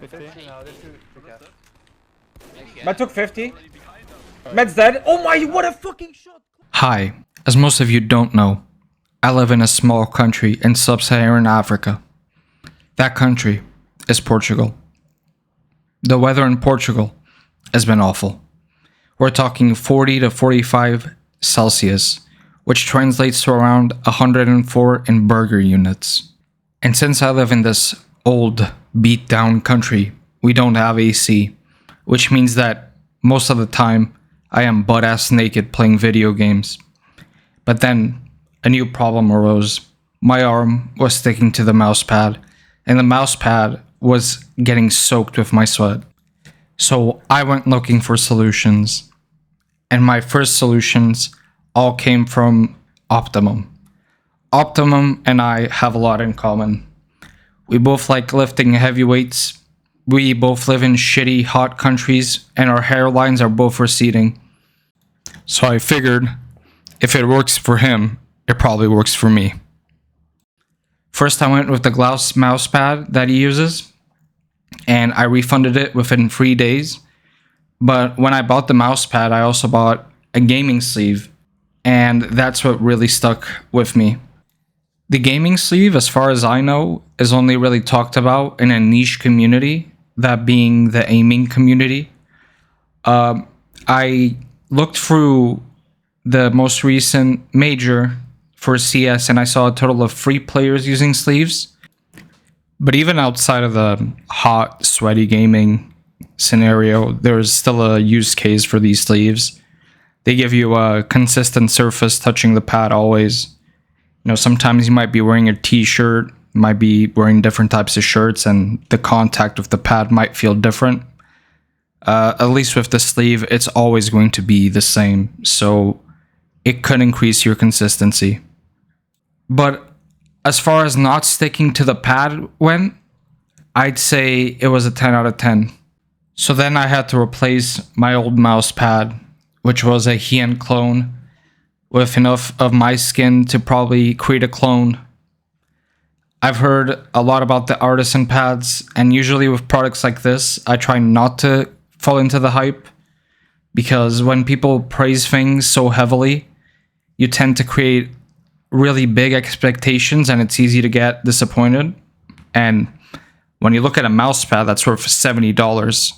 50. No, they're too quick. Med took 50. Med's dead. Oh my, what a fucking shot! Hi, as most of you don't know, I live in a small country in sub-Saharan Africa. That country is Portugal. The weather in Portugal has been awful. We're talking 40 to 45 Celsius, which translates to around 104 in burger units. And since I live in this old, beat-down country, we don't have AC, which means that most of the time I am butt-ass naked playing video games. But then a new problem arose. My arm was sticking to the mouse pad, and the mouse pad was getting soaked with my sweat. So I went looking for solutions, and my first solutions all came from Optimum. Optimum and I have a lot in common. We both like lifting heavy weights. We both live in shitty, hot countries, and our hairlines are both receding. So I figured, if it works for him, it probably works for me. First, I went with the Glaus mouse pad that he uses, and I refunded it within 3 days. But when I bought the mouse pad, I also bought a gaming sleeve, and that's what really stuck with me. The gaming sleeve, as far as I know, is only really talked about in a niche community, that being the aiming community. I looked through the most recent major for CS and I saw a total of 3 players using sleeves. But even outside of the hot, sweaty gaming scenario, there's still a use case for these sleeves. They give you a consistent surface touching the pad always. You know, sometimes you might be wearing a t-shirt, might be wearing different types of shirts, and the contact with the pad might feel different. At least with the sleeve, it's always going to be the same, so it could increase your consistency. But as far as not sticking to the pad went, I'd say it was a 10 out of 10. So then I had to replace my old mouse pad, which was a Hien clone, with enough of my skin to probably create a clone. I've heard a lot about the artisan pads, and usually with products like this, I try not to fall into the hype, because when people praise things so heavily, you tend to create really big expectations and it's easy to get disappointed. And when you look at a mouse pad that's worth $70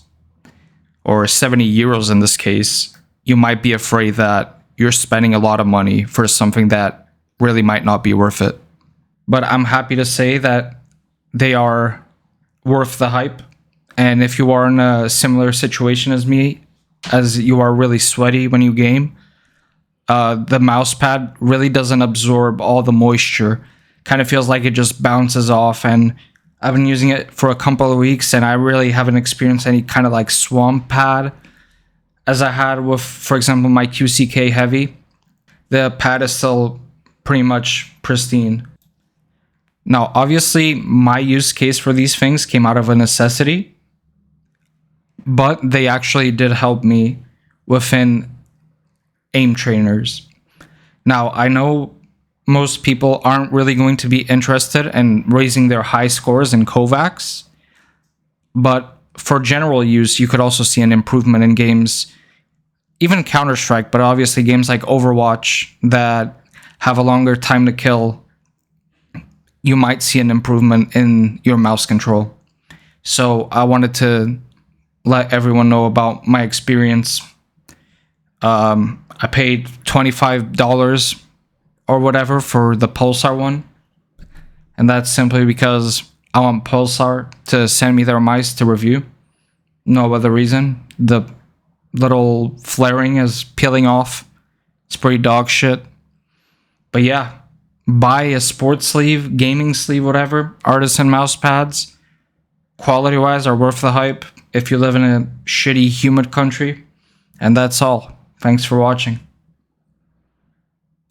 or 70 euros in this case, you might be afraid that you're spending a lot of money for something that really might not be worth it. But I'm happy to say that they are worth the hype. And if you are in a similar situation as me, as you are really sweaty when you game, the mouse pad really doesn't absorb all the moisture. Kind of feels like it just bounces off. And I've been using it for a couple of weeks and I really haven't experienced any kind of like swamp pad as I had with, for example, my QCK Heavy. The pad is still pretty much pristine. Now, obviously, my use case for these things came out of a necessity, but they actually did help me within aim trainers. Now, I know most people aren't really going to be interested in raising their high scores in Kovacs, but for general use, you could also see an improvement in games, even Counter-Strike, but obviously games like Overwatch that have a longer time to kill. You might see an improvement in your mouse control. So I wanted to let everyone know about my experience. I paid $25 or whatever for the Pulsar one. And that's simply because I want Pulsar to send me their mice to review. No other reason. The little flaring is peeling off. It's pretty dog shit. But yeah, buy a sports sleeve, gaming sleeve, whatever. Artisan mouse pads, quality-wise, are worth the hype if you live in a shitty, humid country. And that's all. Thanks for watching.